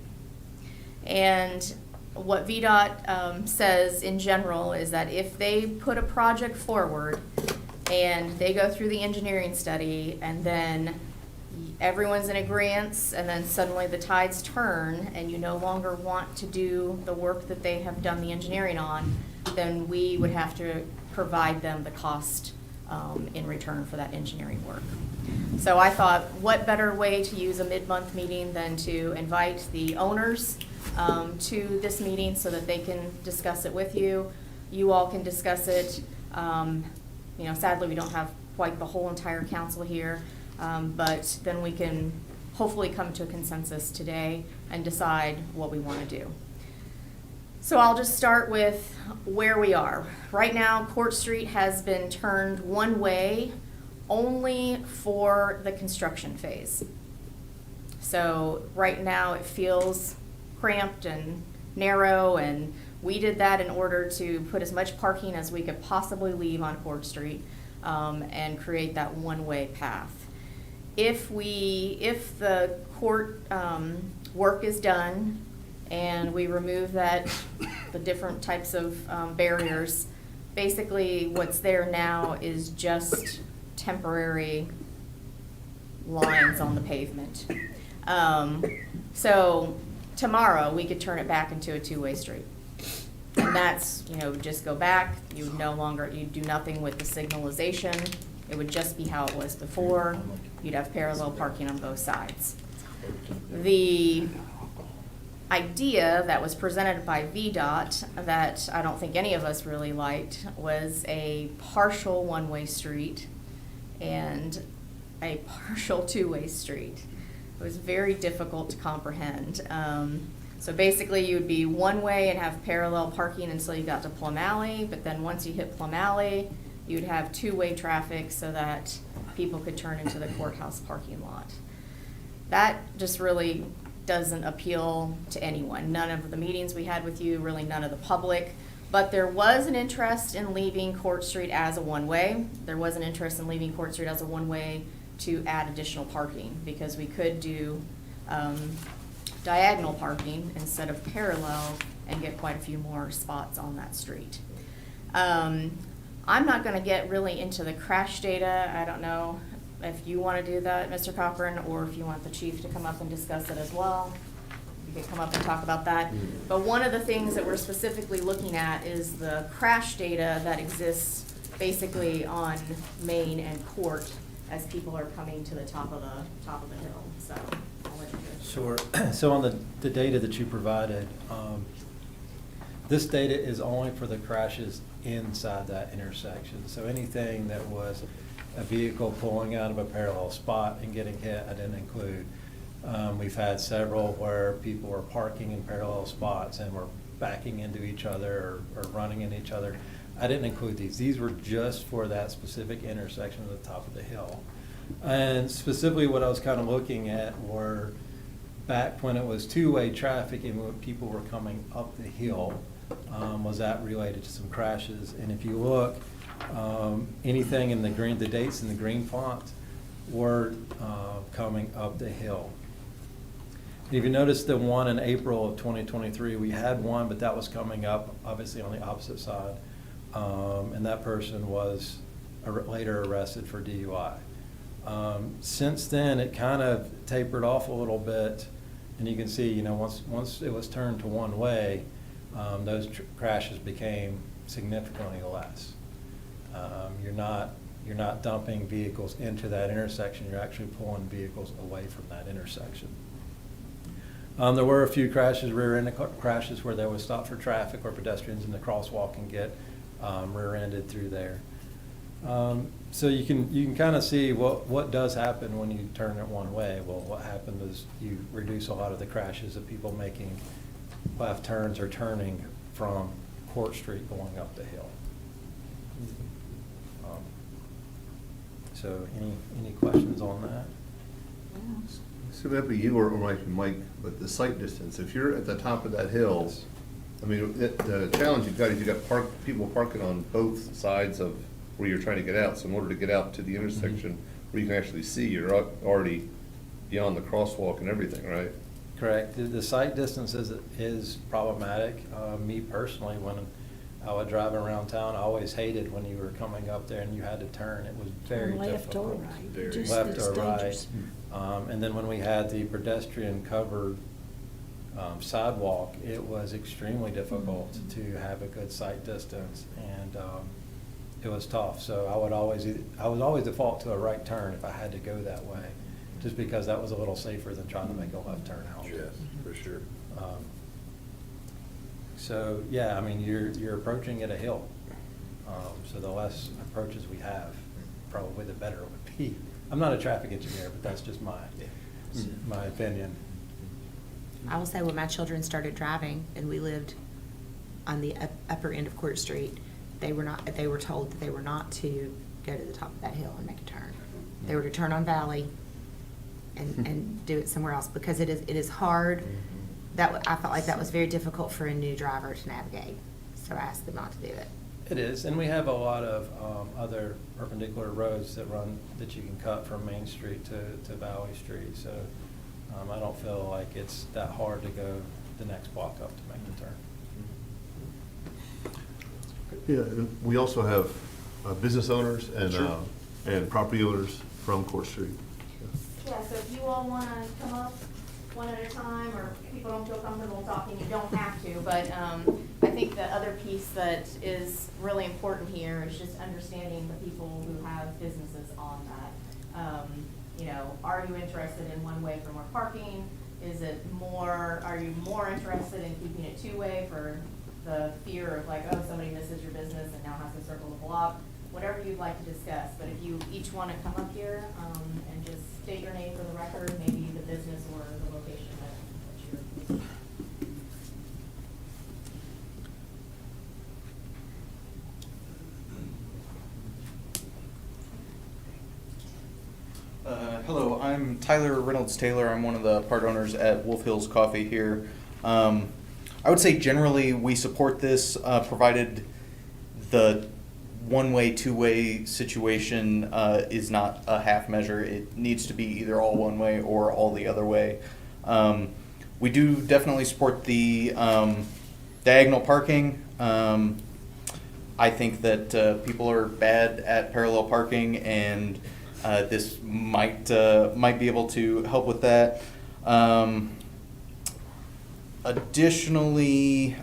And what VDOT says in general is that if they put a project forward and they go through the engineering study and then everyone's in agreement and then suddenly the tides turn and you no longer want to do the work that they have done the engineering on, then we would have to provide them the cost in return for that engineering work. So I thought, what better way to use a mid-month meeting than to invite the owners to this meeting so that they can discuss it with you. You all can discuss it. You know, sadly, we don't have quite the whole entire council here, but then we can hopefully come to a consensus today and decide what we want to do. So I'll just start with where we are. Right now, Court Street has been turned one way only for the construction phase. So right now it feels cramped and narrow, and we did that in order to put as much parking as we could possibly leave on Court Street and create that one-way path. If the court work is done and we remove the different types of barriers, basically what's there now is just temporary lines on the pavement. So tomorrow we could turn it back into a two-way street. And that's, just go back, you do nothing with the signalization. It would just be how it was before. You'd have parallel parking on both sides. The idea that was presented by VDOT that I don't think any of us really liked was a partial one-way street and a partial two-way street. It was very difficult to comprehend. So basically you would be one way and have parallel parking until you got to Plum Alley, but then once you hit Plum Alley, you'd have two-way traffic so that people could turn into the courthouse parking lot. That just really doesn't appeal to anyone. None of the meetings we had with you, really none of the public. But there was an interest in leaving Court Street as a one-way. There was an interest in leaving Court Street as a one-way to add additional parking, because we could do diagonal parking instead of parallel and get quite a few more spots on that street. I'm not gonna get really into the crash data. I don't know if you wanna do that, Mr. Cochran, or if you want the chief to come up and discuss it as well. You could come up and talk about that. But one of the things that we're specifically looking at is the crash data that exists basically on Main and Court as people are coming to the top of the hill, so I'll let you go. Sure. So on the data that you provided, this data is only for the crashes inside that intersection. So anything that was a vehicle pulling out of a parallel spot and getting hit, I didn't include. We've had several where people were parking in parallel spots and were backing into each other or running into each other. I didn't include these. These were just for that specific intersection at the top of the hill. And specifically what I was kind of looking at were back when it was two-way traffic and when people were coming up the hill, was that related to some crashes? And if you look, anything in the green, the dates in the green font were coming up the hill. And if you notice the one in April of 2023, we had one, but that was coming up obviously on the opposite side. And that person was later arrested for DUI. Since then, it kind of tapered off a little bit, and you can see, you know, once it was turned to one way, those crashes became significantly less. You're not dumping vehicles into that intersection. You're actually pulling vehicles away from that intersection. There were a few crashes, rear-ended crashes, where there was stop for traffic or pedestrians in the crosswalk and get rear-ended through there. So you can kind of see what does happen when you turn it one way. Well, what happened is you reduce a lot of the crashes of people making left turns or turning from Court Street going up the hill. So any questions on that? So that'd be you or Mike, but the sight distance, if you're at the top of that hill, Yes. I mean, the challenge you've got is you've got people parking on both sides of where you're trying to get out. So in order to get out to the intersection where you can actually see, you're already beyond the crosswalk and everything, right? Correct. The sight distance is problematic. Me personally, when I would drive around town, I always hated when you were coming up there and you had to turn. It was very difficult. Left or right. And then when we had the pedestrian covered sidewalk, it was extremely difficult to have a good sight distance, and it was tough. So I would always default to a right turn if I had to go that way, just because that was a little safer than trying to make a left turn out. Yes, for sure. So yeah, I mean, you're approaching at a hill, so the less approaches we have, probably the better it would be. I'm not a traffic engineer, but that's just my opinion. I will say when my children started driving and we lived on the upper end of Court Street, they were told that they were not to go to the top of that hill and make a turn. They were to turn on Valley and do it somewhere else, because it is hard. I felt like that was very difficult for a new driver to navigate, so I asked them not to do it. It is, and we have a lot of other perpendicular roads that you can cut from Main Street to Valley Street, so I don't feel like it's that hard to go the next block up to make the turn. Yeah, and we also have business owners and property owners from Court Street. Yeah, so if you all wanna come up, one at a time, or if people don't feel comfortable talking, you don't have to, but, I think the other piece that is really important here is just understanding the people who have businesses on that. You know, are you interested in one-way for more parking? Are you more interested in keeping it two-way for the fear of like, oh, somebody misses your business and now has to circle the block? Whatever you'd like to discuss, but if you each want to come up here, and just state your name for the record, maybe the business or the location that you're. Hello, I'm Tyler Reynolds Taylor. I'm one of the part owners at Wolf Hills Coffee here. I would say generally we support this, provided the one-way, two-way situation is not a half measure. It needs to be either all one way or all the other way. We do definitely support the diagonal parking. I think that people are bad at parallel parking, and this might be able to help with that. Additionally,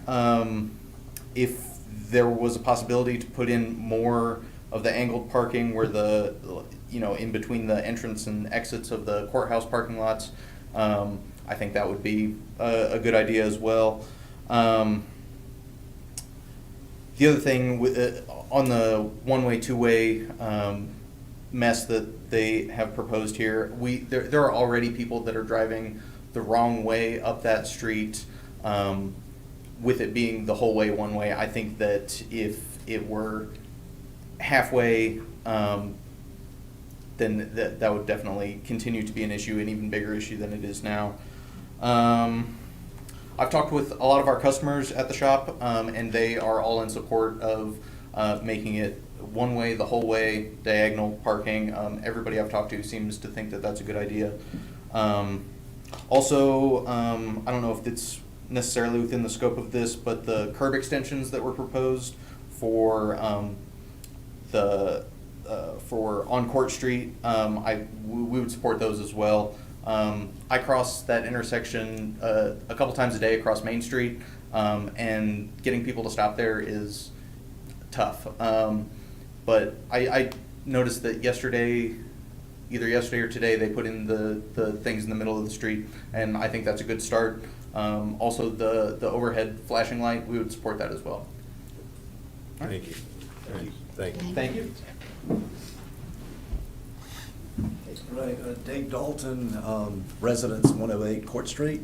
if there was a possibility to put in more of the angled parking where in between the entrance and exits of the courthouse parking lots, I think that would be a good idea as well. The other thing on the one-way, two-way mess that they have proposed here, there are already people that are driving the wrong way up that street, with it being the whole way one way. I think that if it were halfway, then that would definitely continue to be an issue, an even bigger issue than it is now. I've talked with a lot of our customers at the shop, and they are all in support of making it one way, the whole way, diagonal parking. Everybody I've talked to seems to think that that's a good idea. Also, I don't know if it's necessarily within the scope of this, but the curb extensions that were proposed for on Court Street, we would support those as well. I cross that intersection a couple times a day across Main Street, and getting people to stop there is tough. But I noticed that either yesterday or today, they put in the things in the middle of the street, and I think that's a good start. Also, the overhead flashing light, we would support that as well. Thank you. Thank you. Thank you. Right, Dave Dalton, residence 108 Court Street.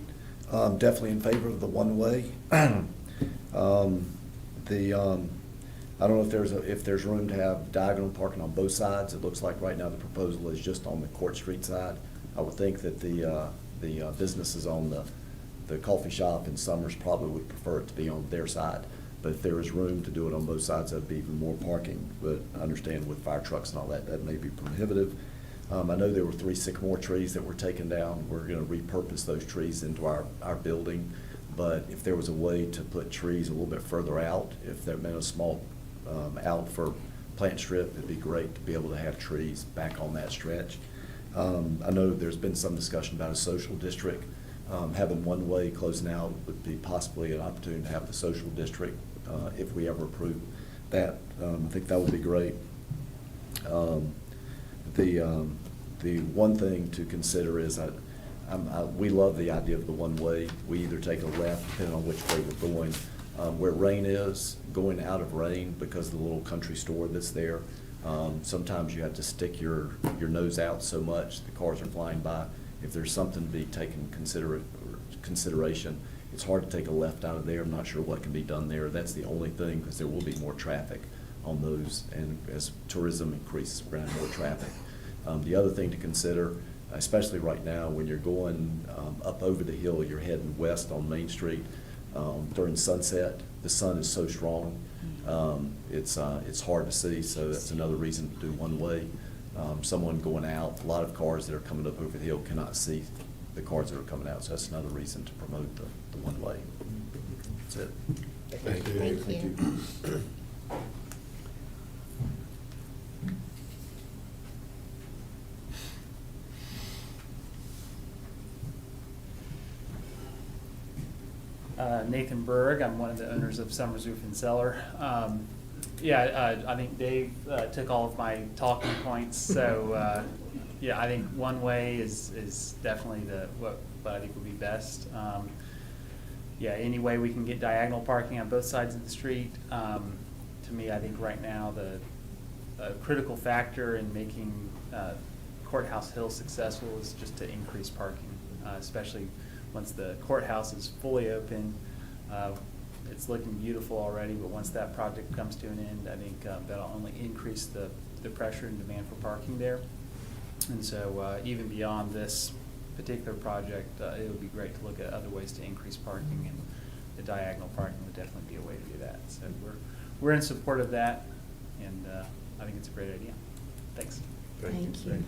Definitely in favor of the one-way. I don't know if there's room to have diagonal parking on both sides. It looks like right now the proposal is just on the Court Street side. I would think that the businesses on the coffee shop in Summers probably would prefer it to be on their side. But if there is room to do it on both sides, that'd be even more parking. But I understand with fire trucks and all that, that may be prohibitive. I know there were 3 sycamore trees that were taken down. We're going to repurpose those trees into our building. But if there was a way to put trees a little bit further out, if there meant a small out for plant strip, it'd be great to be able to have trees back on that stretch. I know there's been some discussion about a social district. Having one way closing out would be possibly an opportunity to have the social district if we ever approve that. I think that would be great. The one thing to consider is we love the idea of the one way. We either take a left depending on which way we're going. Where Rain is, going out of Rain because of the little country store that's there, sometimes you have to stick your nose out so much the cars are flying by. If there's something to be taken consideration, it's hard to take a left out of there. I'm not sure what can be done there. That's the only thing, because there will be more traffic on those, and as tourism increases, we're going to have more traffic. The other thing to consider, especially right now when you're going up over the hill, you're heading west on Main Street, during sunset, the sun is so strong, it's hard to see, so that's another reason to do one way. Someone going out, a lot of cars that are coming up over the hill cannot see the cars that are coming out, so that's another reason to promote the one way. That's it. Thank you. Thank you. Nathan Berg. I'm one of the owners of Summers Roof and Cellar. I think Dave took all of my talking points. So, yeah, I think one way is definitely what I think would be best. Any way we can get diagonal parking on both sides of the street. To me, I think right now a critical factor in making Courthouse Hill successful is just to increase parking, especially once the courthouse is fully open. It's looking beautiful already, but once that project comes to an end, I think that'll only increase the pressure and demand for parking there. And so even beyond this particular project, it would be great to look at other ways to increase parking, and the diagonal parking would definitely be a way to do that. So we're in support of that, and I think it's a great idea. Thanks. Thank you.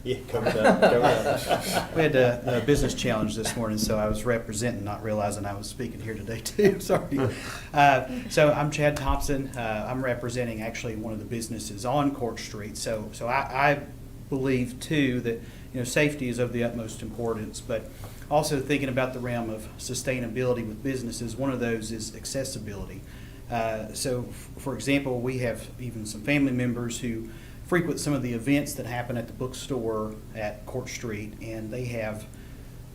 Yeah, cover that. We had a business challenge this morning, so I was representing, not realizing I was speaking here today too. Sorry. So I'm Chad Thompson. I'm representing actually one of the businesses on Court Street. So I believe too that safety is of the utmost importance, but also thinking about the realm of sustainability with businesses. One of those is accessibility. So for example, we have even some family members who frequent some of the events that happen at the bookstore at Court Street, and they have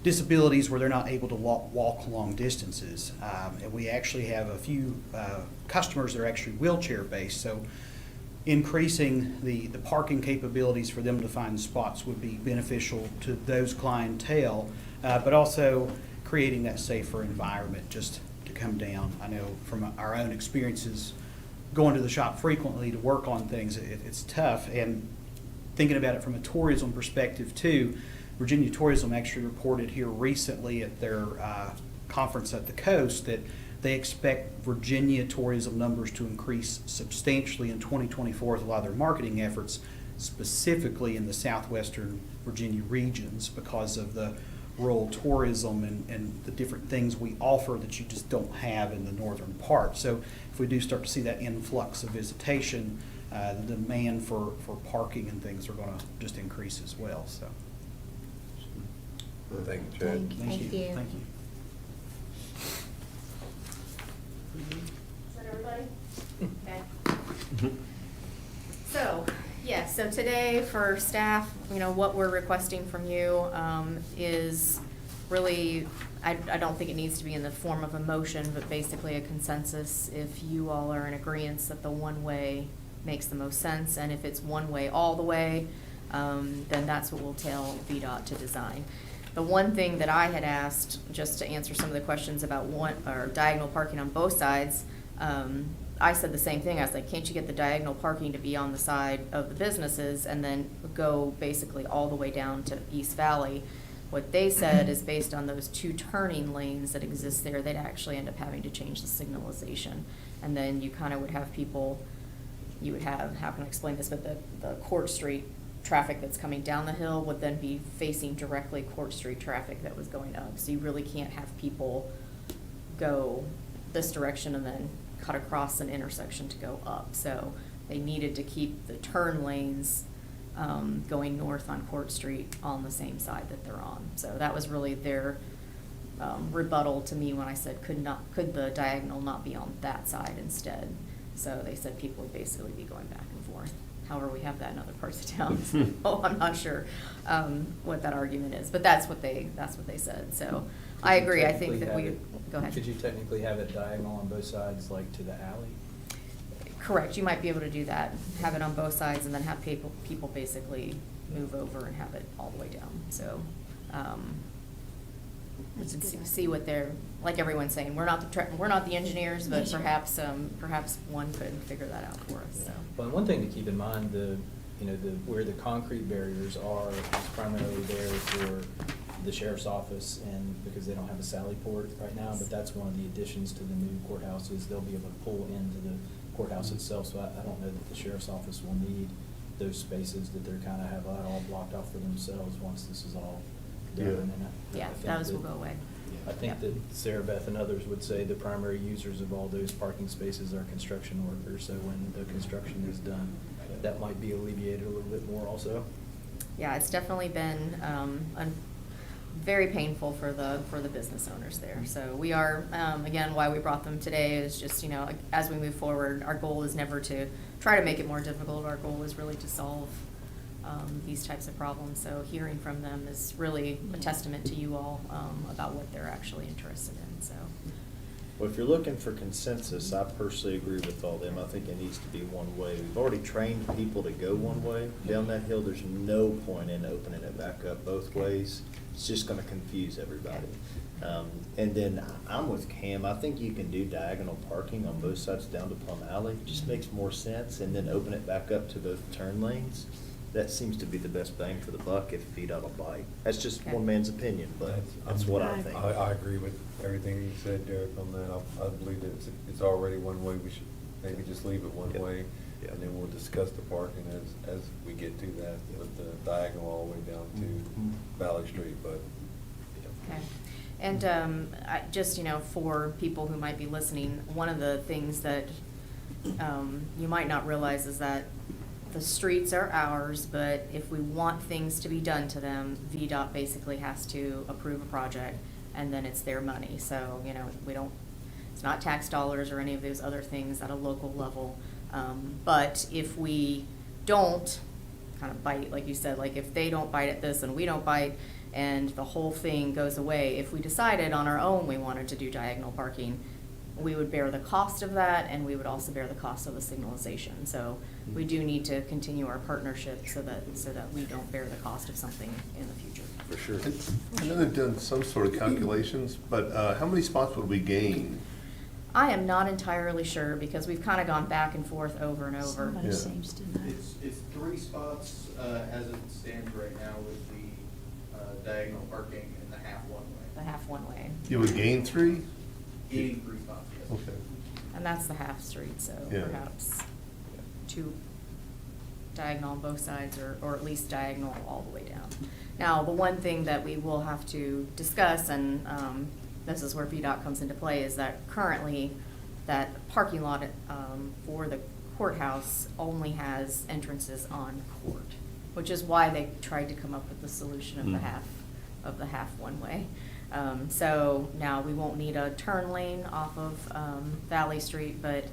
disabilities where they're not able to walk long distances. And we actually have a few customers that are actually wheelchair-based, so increasing the parking capabilities for them to find spots would be beneficial to those clientele, but also creating that safer environment just to come down. I know from our own experiences going to the shop frequently to work on things, it's tough. And thinking about it from a tourism perspective too, Virginia Tourism actually reported here recently at their conference at the coast that they expect Virginia tourism numbers to increase substantially in 2024 with a lot of their marketing efforts, specifically in the southwestern Virginia regions, because of the rural tourism and the different things we offer that you just don't have in the northern part. So if we do start to see that influx of visitation, the demand for parking and things are going to just increase as well. So Thank you, Chad. Thank you. Thank you. Is that everybody? Okay. So today for staff, what we're requesting from you is really, I don't think it needs to be in the form of a motion, but basically a consensus. If you all are in agreement that the one-way makes the most sense, and if it's one-way all the way, then that's what we'll tell VDOT to design. The one thing that I had asked, just to answer some of the questions about diagonal parking on both sides, I said the same thing. I was like, can't you get the diagonal parking to be on the side of the businesses and then go basically all the way down to East Valley? What they said is based on those two turning lanes that exist there, they'd actually end up having to change the signalization. And then you kind of would have people, you would have, how can I explain this, but the Court Street traffic that's coming down the hill would then be facing directly Court Street traffic that was going up. So you really can't have people go this direction and then cut across an intersection to go up. So they needed to keep the turn lanes going north on Court Street on the same side that they're on. So that was really their rebuttal to me when I said, could the diagonal not be on that side instead? So they said people would basically be going back and forth. However, we have that in other parts of town. So I'm not sure what that argument is, but that's what they said. So I agree. I think that go ahead. Could you technically have it diagonal on both sides, like to the alley? Correct. You might be able to do that. Have it on both sides, and then have people basically move over and have it all the way down. So see what they're, like everyone's saying. We're not the engineers, but perhaps one could figure that out for us. So. Well, one thing to keep in mind, where the concrete barriers are is primarily there for the sheriff's office, and because they don't have a sally port right now, but that's one of the additions to the new courthouse is they'll be able to pull into the courthouse itself. So I don't know that the sheriff's office will need those spaces that they're kind of have that all blocked off for themselves once this is all done. Yeah. And Yeah, think those will that- go away. I think Yep. that Sarah Beth and others would say the primary users of all those parking spaces are construction workers. So when the construction is done, that might be alleviated a little bit more also. Yeah, it's definitely been very painful for the business owners there. So we are, again, why we brought them today is just, you know, as we move forward, our goal is never to try to make it more difficult. Our goal is really to solve these types of problems. So hearing from them is really a testament to you all about what they're actually interested in, so. Well, if you're looking for consensus, I personally agree with all them. I think it needs to be one way. We've already trained people to go one way down that hill. There's no point in opening it back up both ways. It's just gonna confuse everybody. And then I'm with Cam. I think you can do diagonal parking on both sides down to Plum Alley. It just makes more sense. And then open it back up to both turn lanes. That seems to be the best bang for the buck if VDOT will bite. That's just Okay. one man's opinion, but that's what I think. I agree with everything you said, Derek, on that. I believe that it's already one way. We should maybe just leave it one Yep. way. Yep. And then we'll discuss the parking as we get to that, with the diagonal all the way down Mhm. to Valley Street, but. Okay. And just, you know, for people who might be listening, one of the things that you might not realize is that the streets are ours, but if we want things to be done to them, VDOT basically has to approve a project, and then it's their money. So, you know, it's not tax dollars or any of those other things at a local level. But if we don't kind of bite, like you said, like if they don't bite at this and we don't bite, and the whole thing goes away, if we decided on our own we wanted to do diagonal parking, we would bear the cost of that, and we would also bear the cost of the signalization. So we do need to continue our partnership so that we don't bear the cost of something in the future. For sure. I know they've done some sort of calculations, but how many spots would we gain? I am not entirely sure, because we've kind of gone back and forth over and over. Somebody Yeah. seems to know. It's 3 spots, as it stands right now with the diagonal parking and the half one-way. The half one way. You would gain 3? Gaining 3 spots, yes. Okay. And that's the half street, so Yeah. perhaps 2 diagonal on both sides, or at least diagonal all the way down. Now, the one thing that we will have to discuss, and this is where VDOT comes into play, is that currently that parking lot for the courthouse only has entrances on Court, which is why they tried to come up with the solution of the half one-way. So now we won't need a turn lane off of Valley Street, but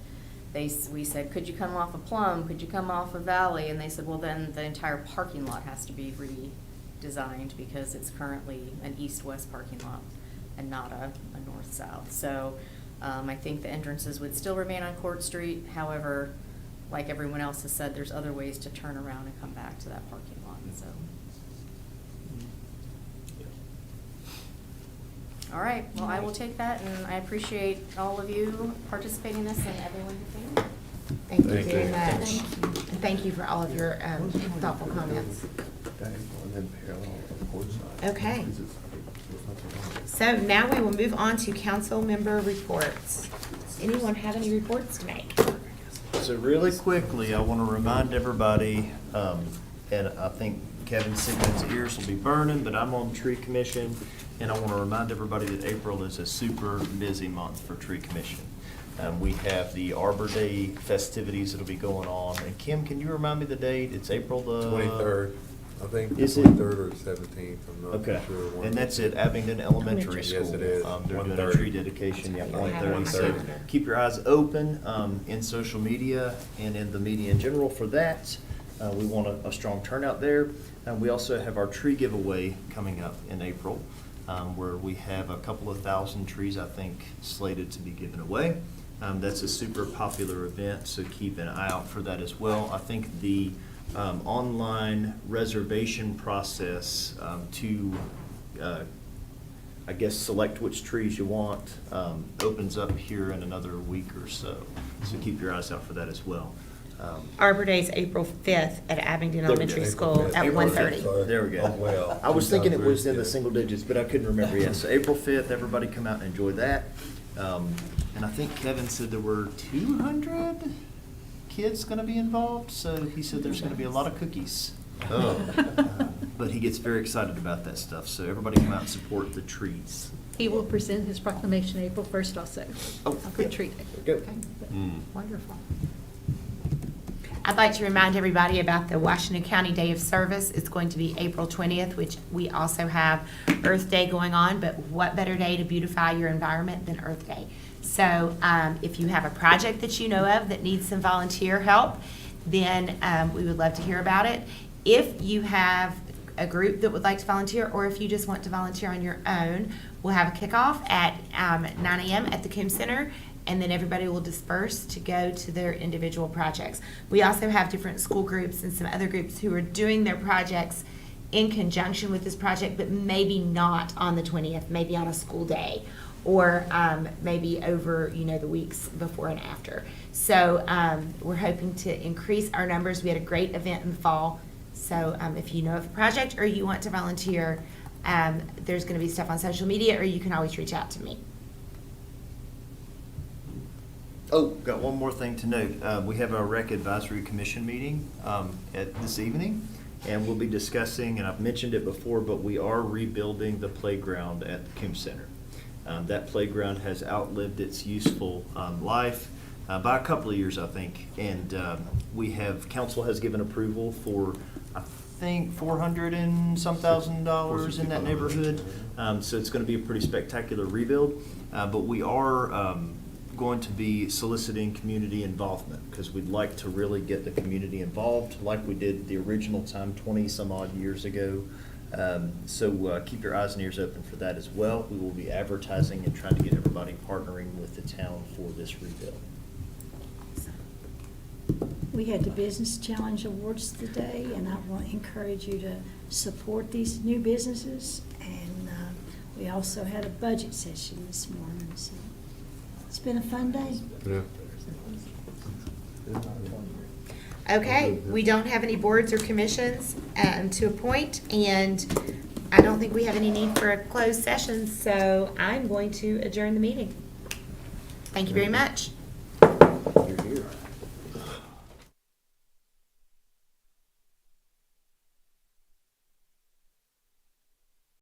we said, could you come off of Plum? Could you come off of Valley? And they said, well, then the entire parking lot has to be redesigned, because it's currently an east-west parking lot and not a north-south. So I think the entrances would still remain on Court Street. However, like everyone else has said, there's other ways to turn around and come back to that parking lot, so. All right, well, I will take that, and I appreciate all of you participating in this and everyone who came. Thank you Thank very you. much. And thank you for all of your thoughtful comments. Diagonal and then parallel on the court side. Okay. Because it's not so long. So now we will move on to council member reports. Does anyone have any reports to make? So really quickly, I want to remind everybody, and I think Kevin Sigmund's ears will be burning, but I'm on tree commission, and I want to remind everybody that April is a super busy month for tree commission. We have the Arbor Day festivities that'll be going on, and Kim, can you remind me the date? It's April the 23rd, I think, Is it? 23rd or 17th, I'm not Okay, sure. One- and that's at Abingdon Elementary School. Yes, it is. They're doing a 1:30. tree dedication, yeah, I have it on 1:30. my So calendar. keep your eyes open in social media and in the media in general for that. We want a strong turnout there. We also have our tree giveaway coming up in April, where we have a couple of thousand trees, I think, slated to be given away. That's a super popular event, so keep an eye out for that as well. I think the online reservation process to, I guess, select which trees you want opens up here in another week or so. So keep your eyes out for that as well. Arbor Day is April 5th at Abingdon There we go. Elementary April School 5th. at April 1:30. 5th, There we go. Oh, well. I was thinking it was in the 2006. single digits, but I couldn't remember yet. So April 5th, everybody come out and enjoy that. And I think Kevin said there were 200 kids gonna be involved, so he said there's gonna be a lot of cookies. Oh. But he gets very excited about that stuff, so everybody come out and support the trees. He will present his proclamation April 1st also. Oh, For Tree Day. Go. Okay. Wonderful. I'd like to remind everybody about the Washington County Day of Service. It's going to be April 20th, which we also have Earth Day going on, but what better day to beautify your environment than Earth Day? So if you have a project that you know of that needs some volunteer help, then we would love to hear about it. If you have a group that would like to volunteer, or if you just want to volunteer on your own, we'll have a kickoff at 9 a.m. at the Coombs Center, and then everybody will disperse to go to their individual projects. We also have different school groups and some other groups who are doing their projects in conjunction with this project, but maybe not on the 20th, maybe on a school day, or maybe over, the weeks before and after. So we're hoping to increase our numbers. We had a great event in the fall. So if you know of a project or you want to volunteer, there's going to be stuff on social media, or you can always reach out to me. Oh, got one more thing to note. We have our Rec Advisory Commission meeting at this evening, and we'll be discussing, and I've mentioned it before, but we are rebuilding the playground at the Coombs Center. That playground has outlived its useful life by a couple of years, I think, and council has given approval for, I think, $400 and some thousand in that neighborhood. So it's going to be a pretty spectacular rebuild, but we are going to be soliciting community involvement, because we'd like to really get the community involved like we did the original time 20 some odd years ago. So keep your eyes and ears open for that as well. We will be advertising and trying to get everybody partnering with the town for this rebuild. We had the Business Challenge Awards today, and I want to encourage you to support these new businesses. And we also had a budget session this morning, so it's been a fun day. Yeah. Okay, we don't have any boards or commissions to appoint, and I don't think we have any need for a closed session, so I'm going to adjourn the meeting. Thank you very much. You're here.